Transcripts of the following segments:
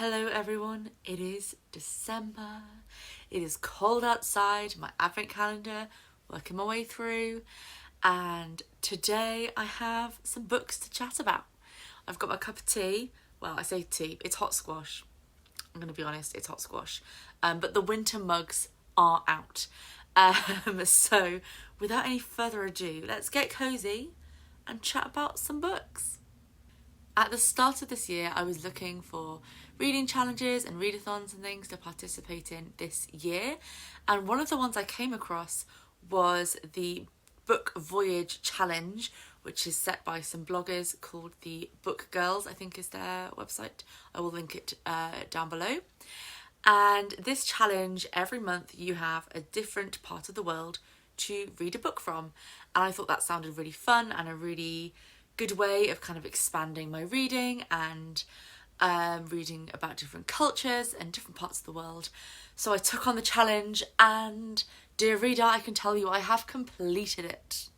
Hello everyone, it is December, it is cold outside, my advent calendar, working my way through, and today I have some books to chat about. I've got my cup of tea, well I say tea, it's hot squash, I'm going to be honest, it's hot squash, but the winter mugs are out. So without any further ado, let's get cosy and chat about some books. At the start of this year, I was looking for reading challenges and readathons and things to participate in this year. And one of the ones I came across was the Book Voyage challenge, which is set by some bloggers called the Book Girls, I think is their website. I will link it down below. And this challenge, every month you have a different part of the world to read a book from. And I thought that sounded really fun and a really good way of kind of expanding my reading and reading about different cultures and different parts of the world. So I took on the challenge and, dear reader, I can tell you I have completed it.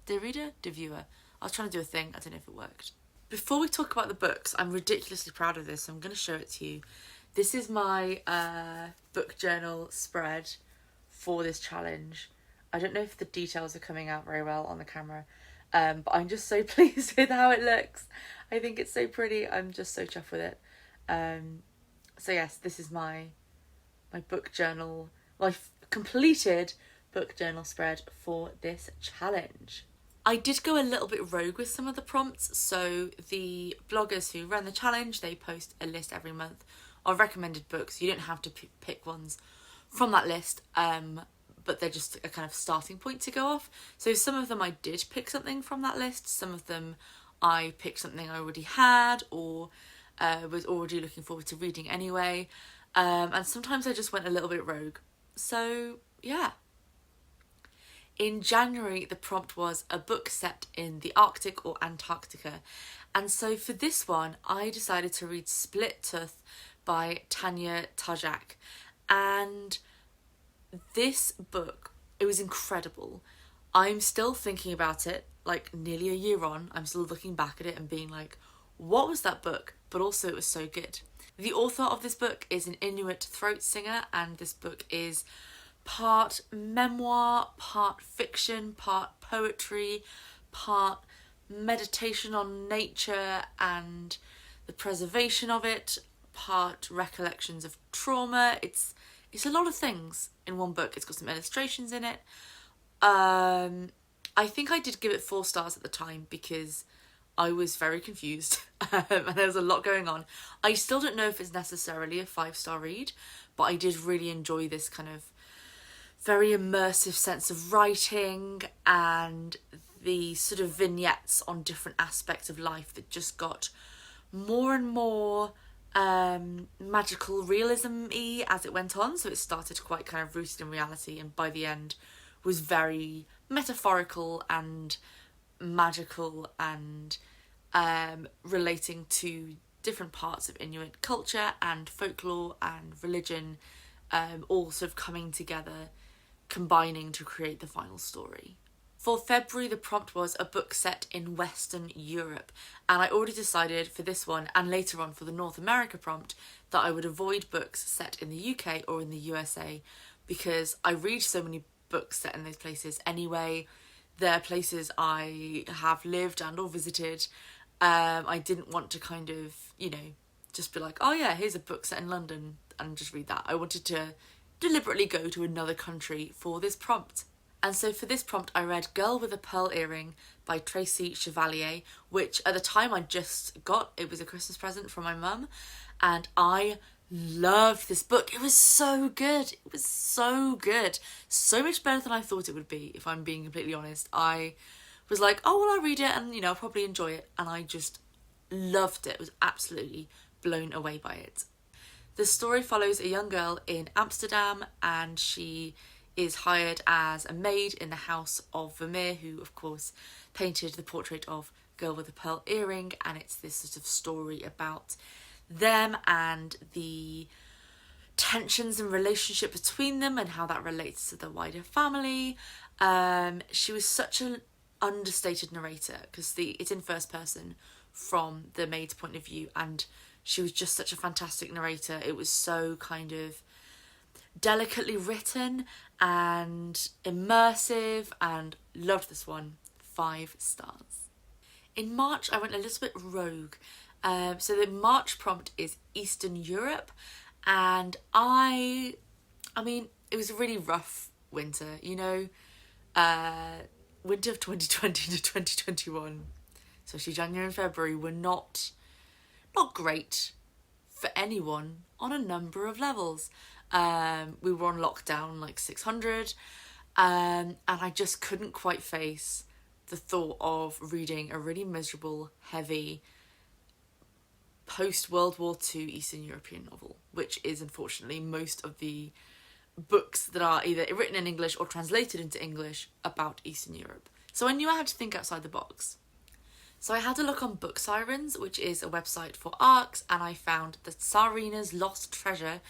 Dear reader? Dear viewer? I was trying to do a thing, I don't know if it worked. Before we talk about the books, I'm ridiculously proud of this, so I'm going to show it to you. This is my book journal spread for this challenge. I don't know if the details are coming out very well on the camera, but I'm just so pleased with how it looks. I think it's so pretty. I'm just so chuffed with it. So yes, this is my book journal, my completed book journal spread for this challenge. I did go a little bit rogue with some of the prompts. So the bloggers who run the challenge, they post a list every month of recommended books. You don't have to pick ones from that list. But they're just a kind of starting point to go off. So some of them I did pick something from that list, some of them I picked something I already had or was already looking forward to reading anyway, and sometimes I just went a little bit rogue. So yeah. In January the prompt was a book set in the Arctic or Antarctica, and so for this one I decided to read Split Tooth by Tanya Tajak, and this book, it was incredible. I'm still thinking about it, like nearly a year on. I'm still looking back at it and being like, what was that book? But also it was so good. The author of this book is an Inuit throat singer, and this book is part memoir, part fiction, part poetry, part meditation on nature and the preservation of it, part recollections of trauma. It's a lot of things in one book. It's got some illustrations in it. I think I did give it 4 stars at the time because I was very confused and there was a lot going on. I still don't know if it's necessarily a 5-star read, but I did really enjoy this kind of very immersive sense of writing and the sort of vignettes on different aspects of life that just got more and more magical realism-y as it went on. So it started quite kind of rooted in reality, and by the end was very metaphorical and magical and relating to different parts of Inuit culture and folklore and religion, all sort of coming together, combining to create the final story. For February, the prompt was a book set in Western Europe, and I already decided for this one and later on for the North America prompt that I would avoid books set in the UK or in the USA because I read so many books set in those places anyway. They're places I have lived and or visited. I didn't want to kind of, just be like, oh yeah, here's a book set in London and just read that. I wanted to deliberately go to another country for this prompt. And so for this prompt, I read Girl with a Pearl Earring by Tracy Chevalier, which at the time I just got. It was a Christmas present from my mum, and I loved this book. It was so good. It was so good. So much better than I thought it would be, if I'm being completely honest. I was like, oh, well, I'll read it and, I'll probably enjoy it. And I just loved it. I was absolutely blown away by it. The story follows a young girl in Amsterdam, and she is hired as a maid in the house of Vermeer, who of course painted the portrait of Girl with a Pearl Earring, and it's this sort of story about them and the tensions and relationship between them and how that relates to the wider family. She was such an understated narrator because it's in first person from the maid's point of view, and she was just such a fantastic narrator. It was so kind of delicately written and immersive, and loved this one. 5 stars. In March, I went a little bit rogue. So the March prompt is Eastern Europe, and I mean, it was a really rough winter, you know, winter of 2020 to 2021, especially January and February, were not great for anyone on a number of levels. We were on lockdown like 600, and I just couldn't quite face the thought of reading a really miserable, heavy, post-World War II Eastern European novel, which is unfortunately most of the books that are either written in English or translated into English about Eastern Europe. So I knew I had to think outside the box. So I had a look on Book Sirens, which is a website for ARCs, and I found The Tsarina's Lost Treasure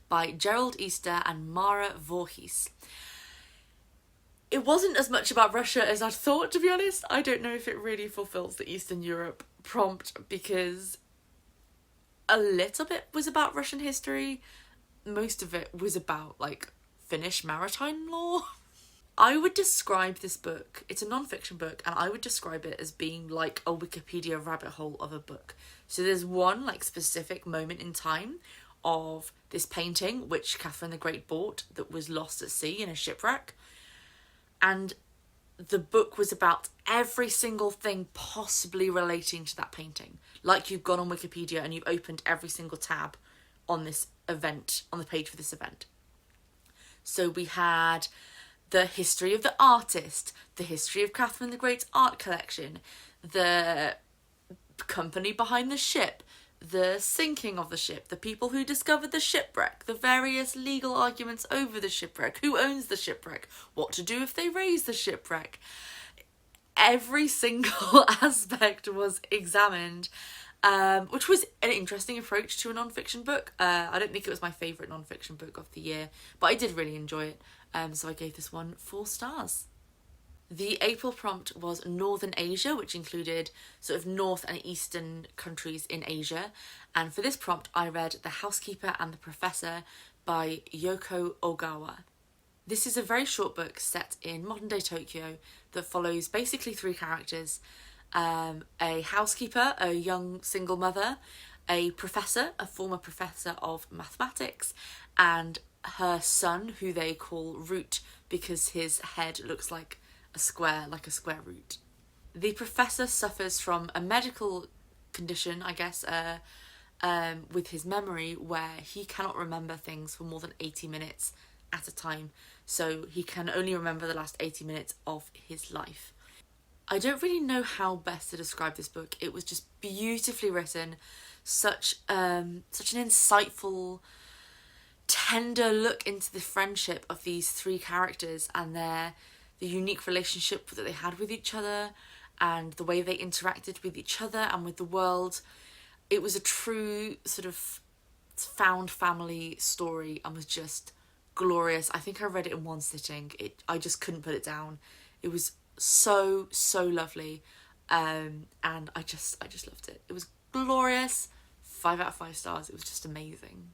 by Gerald Easter and Mara Voorhees. It wasn't as much about Russia as I'd thought, to be honest. I don't know if it really fulfills the Eastern Europe prompt, because a little bit was about Russian history. Most of it was about, like, Finnish maritime law. I would describe this book, it's a non-fiction book, and I would describe it as being like a Wikipedia rabbit hole of a book. So there's one, like, specific moment in time of this painting, which Catherine the Great bought, that was lost at sea in a shipwreck. And the book was about every single thing possibly relating to that painting. Like, you've gone on Wikipedia and you've opened every single tab on this event, on the page for this event. So we had the history of the artist, the history of Catherine the Great's art collection, the company behind the ship, the sinking of the ship, the people who discovered the shipwreck, the various legal arguments over the shipwreck, who owns the shipwreck, what to do if they raise the shipwreck. Every single aspect was examined, which was an interesting approach to a non-fiction book. I don't think it was my favourite non-fiction book of the year, but I did really enjoy it, so I gave this one 4 stars. The April prompt was Northern Asia, which included sort of north and eastern countries in Asia. And for this prompt, I read The Housekeeper and the Professor by Yoko Ogawa. This is a very short book set in modern-day Tokyo that follows basically 3 characters. A housekeeper, a young single mother, a professor, a former professor of mathematics, and her son, who they call Root because his head looks like a square root. The professor suffers from a medical condition, I guess, with his memory, where he cannot remember things for more than 80 minutes at a time. So he can only remember the last 80 minutes of his life. I don't really know how best to describe this book. It was just beautifully written, such an insightful, tender look into the friendship of these 3 characters and the unique relationship that they had with each other and the way they interacted with each other and with the world. It was a true sort of found family story and was just glorious. I think I read it in one sitting. I just couldn't put it down. It was so lovely, and I just loved it. It was glorious. 5 out of 5 stars. It was just amazing.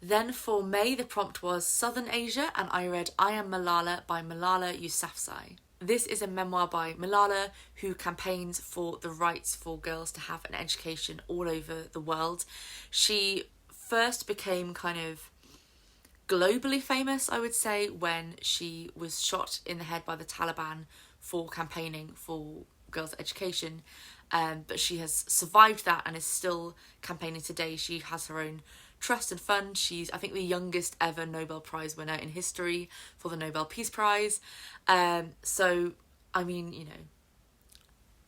Then for May, the prompt was Southern Asia, and I read I Am Malala by Malala Yousafzai. This is a memoir by Malala, who campaigns for the rights for girls to have an education all over the world. She first became kind of globally famous, I would say, when she was shot in the head by the Taliban for campaigning for girls' education. But she has survived that and is still campaigning today. She has her own trust and fund. She's, I think, the youngest ever Nobel Prize winner in history for the Nobel Peace Prize. So, I mean, you know,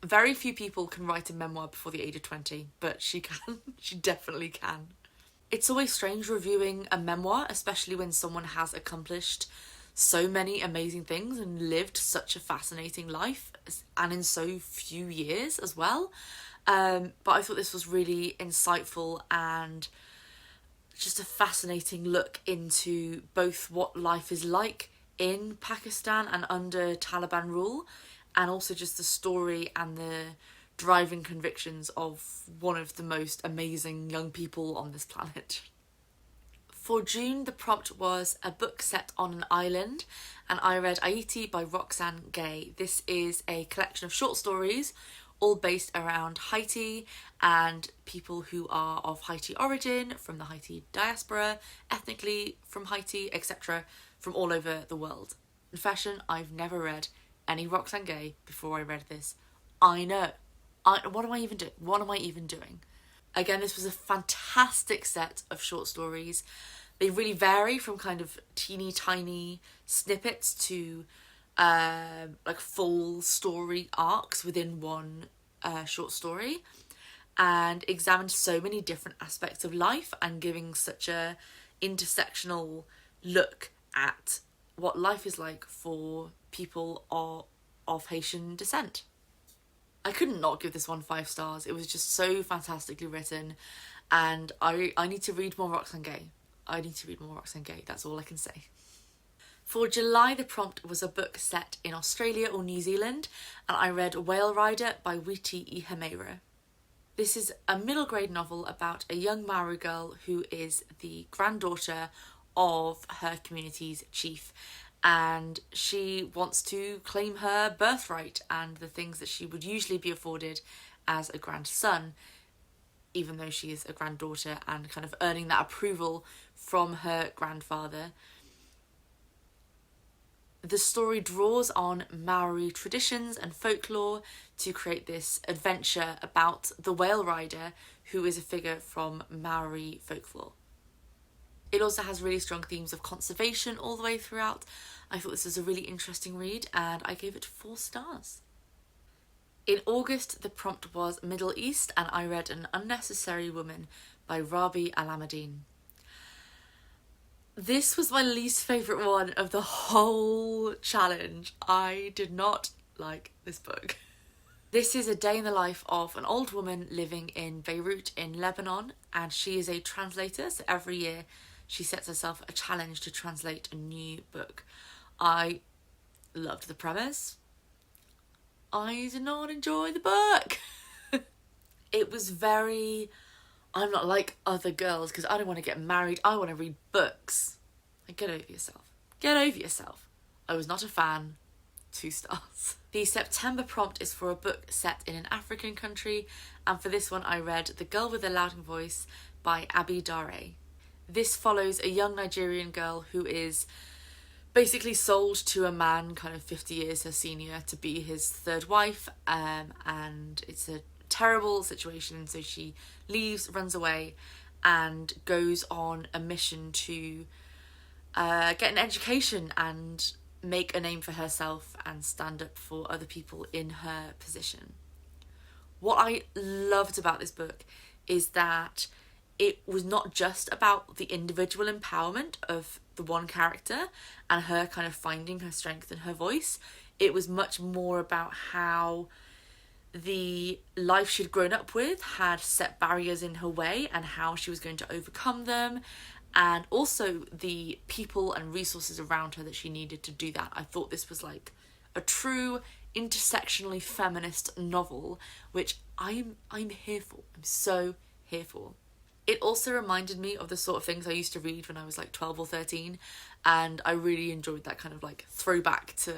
very few people can write a memoir before the age of 20, but she can. She definitely can. It's always strange reviewing a memoir, especially when someone has accomplished so many amazing things and lived such a fascinating life, and in so few years as well. But I thought this was really insightful and just a fascinating look into both what life is like in Pakistan and under Taliban rule, and also just the story and the driving convictions of one of the most amazing young people on this planet. For June, the prompt was a book set on an island, and I read Aiti by Roxanne Gay. This is a collection of short stories, all based around Haiti and people who are of Haiti origin, from the Haiti diaspora, ethnically from Haiti, etc., from all over the world. Confession, I've never read any Roxanne Gay before I read this. I know. What am I even doing? What am I even doing? Again, this was a fantastic set of short stories. They really vary from kind of teeny tiny snippets to like full story arcs within one short story, and examined so many different aspects of life and giving such a intersectional look at what life is like for people of Haitian descent. I couldn't not give this one 5 stars. It was just so fantastically written, and I need to read more Roxanne Gay. I need to read more Roxanne Gay, that's all I can say. For July, the prompt was a book set in Australia or New Zealand, and I read Whale Rider by Riti Hamero. This is a middle grade novel about a young Maori girl who is the granddaughter of her community's chief, and she wants to claim her birthright and the things that she would usually be afforded as a grandson, even though she is a granddaughter, and kind of earning that approval from her grandfather. The story draws on Maori traditions and folklore to create this adventure about the whale rider, who is a figure from Maori folklore. It also has really strong themes of conservation all the way throughout. I thought this was a really interesting read, and I gave it 4 stars. In August, the prompt was Middle East, and I read An Unnecessary Woman by Ravi Al-Ahmadine. This was my least favourite one of the whole challenge. I did not like this book. This is a day in the life of an old woman living in Beirut in Lebanon, and she is a translator, so every year she sets herself a challenge to translate a new book. I loved the premise. I did not enjoy the book. It was very, I'm not like other girls because I don't want to get married, I want to read books. Like, get over yourself. Get over yourself. I was not a fan. 2 stars. The September prompt is for a book set in an African country, and for this one I read The Girl with the Louding Voice by Dary. This follows a young Nigerian girl who is basically sold to a man kind of 50 years her senior to be his third wife, and it's a terrible situation, so she leaves, runs away, and goes on a mission to get an education and make a name for herself and stand up for other people in her position. What I loved about this book is that it was not just about the individual empowerment of the one character and her kind of finding her strength and her voice. It was much more about how the life she'd grown up with had set barriers in her way and how she was going to overcome them, and also the people and resources around her that she needed to do that. I thought this was like a true intersectionally feminist novel, which I'm here for. I'm so here for. It also reminded me of the sort of things I used to read when I was like 12 or 13, and I really enjoyed that kind of like throwback to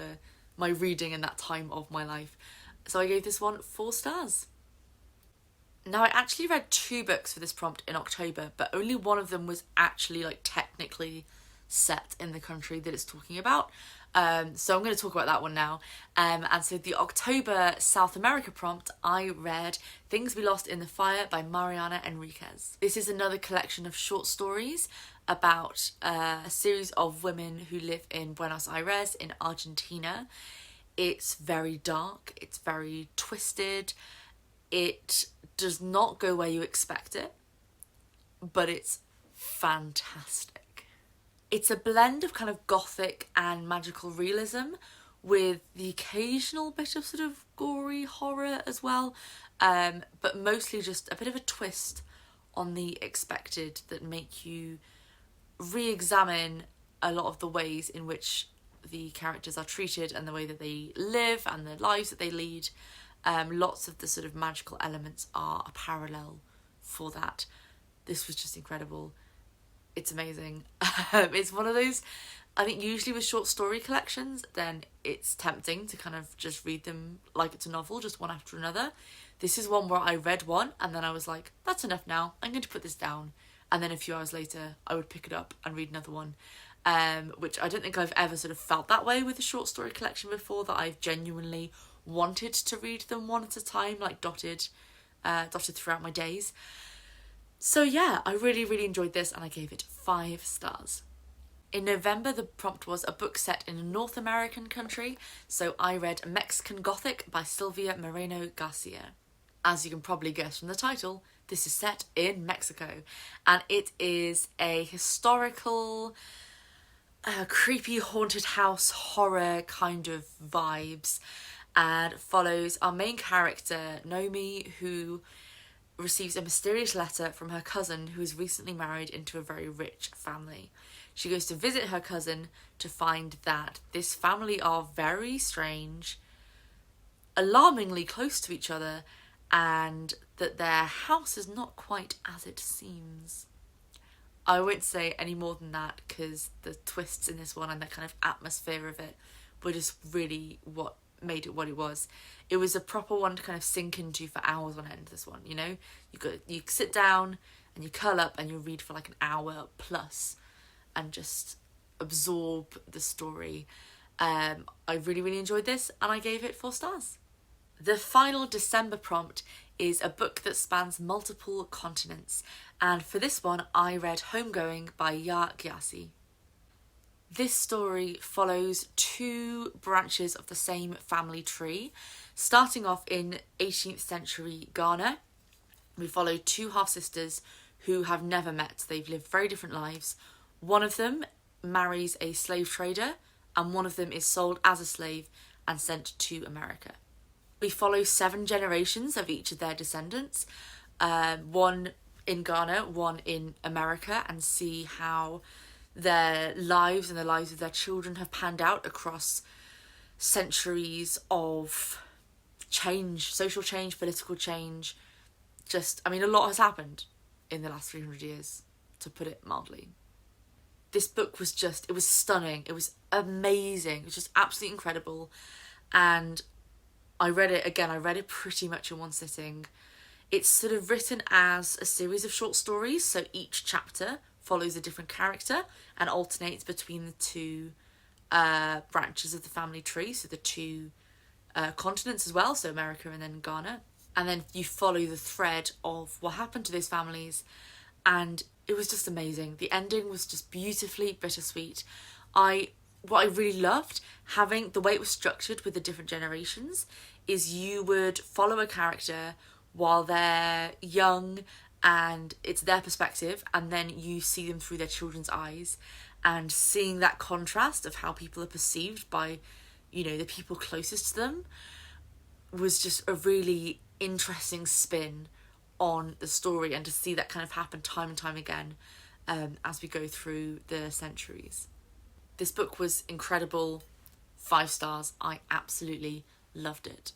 my reading in that time of my life. So I gave this one 4 stars. Now, I actually read 2 books for this prompt in October, but only one of them was actually like technically set in the country that it's talking about. So I'm going to talk about that one now. And so the October South America prompt, I read Things We Lost in the Fire by Mariana Enriquez. This is another collection of short stories about a series of women who live in Buenos Aires in Argentina. It's very dark, it's very twisted, it does not go where you expect it, but it's fantastic. It's a blend of kind of gothic and magical realism with the occasional bit of sort of gory horror as well, but mostly just a bit of a twist on the expected that make you re-examine a lot of the ways in which the characters are treated and the way that they live and the lives that they lead. Lots of the sort of magical elements are a parallel for that. This was just incredible. It's amazing. It's one of those, I think usually with short story collections, then it's tempting to kind of just read them like it's a novel, just one after another. This is one where I read one and then I was like, that's enough now, I'm going to put this down. And then a few hours later, I would pick it up and read another one. Which I don't think I've ever sort of felt that way with a short story collection before, that I've genuinely wanted to read them one at a time, like dotted throughout my days. So yeah, I really, really enjoyed this and I gave it 5 stars. In November, the prompt was a book set in a North American country, so I read Mexican Gothic by Sylvia Moreno Garcia. As you can probably guess from the title, this is set in Mexico, and it is a historical, creepy haunted house horror kind of vibes, and follows our main character, Nomi, who receives a mysterious letter from her cousin who is recently married into a very rich family. She goes to visit her cousin to find that this family are very strange, alarmingly close to each other, and that their house is not quite as it seems. I won't say any more than that because the twists in this one and the kind of atmosphere of it were just really what made it what it was. It was a proper one to kind of sink into for hours on end, this one, you know? You sit down and you curl up and you read for like an hour plus and just absorb the story. I really, really enjoyed this and I gave it 4 stars. The final December prompt is a book that spans multiple continents, and for this one I read Homegoing by Yaa Gyasi. This story follows 2 branches of the same family tree. Starting off in 18th century Ghana, we follow 2 half-sisters who have never met. They've lived very different lives. One of them marries a slave trader and one of them is sold as a slave and sent to America. We follow 7 generations of each of their descendants, one in Ghana, one in America, and see how their lives and the lives of their children have panned out across centuries of change, social change, political change. A lot has happened in the last 300 years, to put it mildly. This book was it was stunning. It was amazing. It was just absolutely incredible. And I read it pretty much in one sitting. It's sort of written as a series of short stories, so each chapter follows a different character and alternates between the 2 branches of the family tree, so the 2 continents as well, so America and then Ghana. And then you follow the thread of what happened to those families, and it was just amazing. The ending was just beautifully bittersweet. What I really loved, having the way it was structured with the different generations, is you would follow a character while they're young and it's their perspective, and then you see them through their children's eyes, and seeing that contrast of how people are perceived by, the people closest to them was just a really interesting spin on the story, and to see that kind of happen time and time again as we go through the centuries. This book was incredible, 5 stars. I absolutely loved it.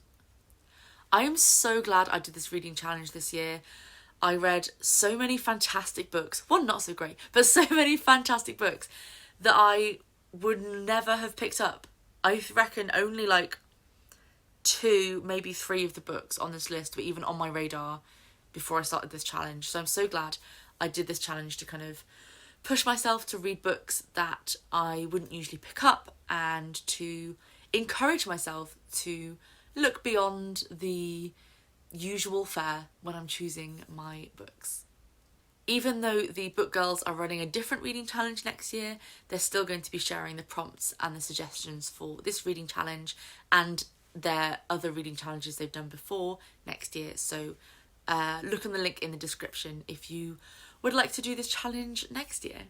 I am so glad I did this reading challenge this year. I read so many fantastic books, well, not so great, but so many fantastic books that I would never have picked up. I reckon only like 2, maybe 3 of the books on this list were even on my radar before I started this challenge. So I'm so glad I did this challenge to kind of push myself to read books that I wouldn't usually pick up, and to encourage myself to look beyond the usual fare when I'm choosing my books. Even though the book girls are running a different reading challenge next year, they're still going to be sharing the prompts and the suggestions for this reading challenge and their other reading challenges they've done before next year. So look on the link in the description if you would like to do this challenge next year.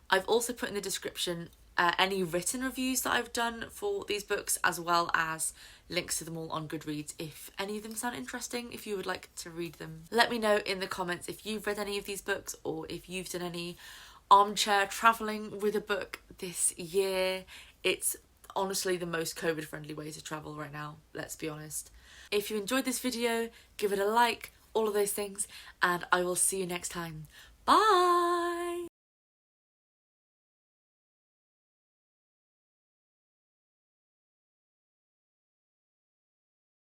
I've also put in the description any written reviews that I've done for these books, as well as links to them all on Goodreads if any of them sound interesting, if you would like to read them. Let me know in the comments if you've read any of these books, or if you've done any armchair travelling with a book this year. It's honestly the most COVID friendly way to travel right now, let's be honest. If you enjoyed this video, give it a like, all of those things, and I will see you next time. Bye!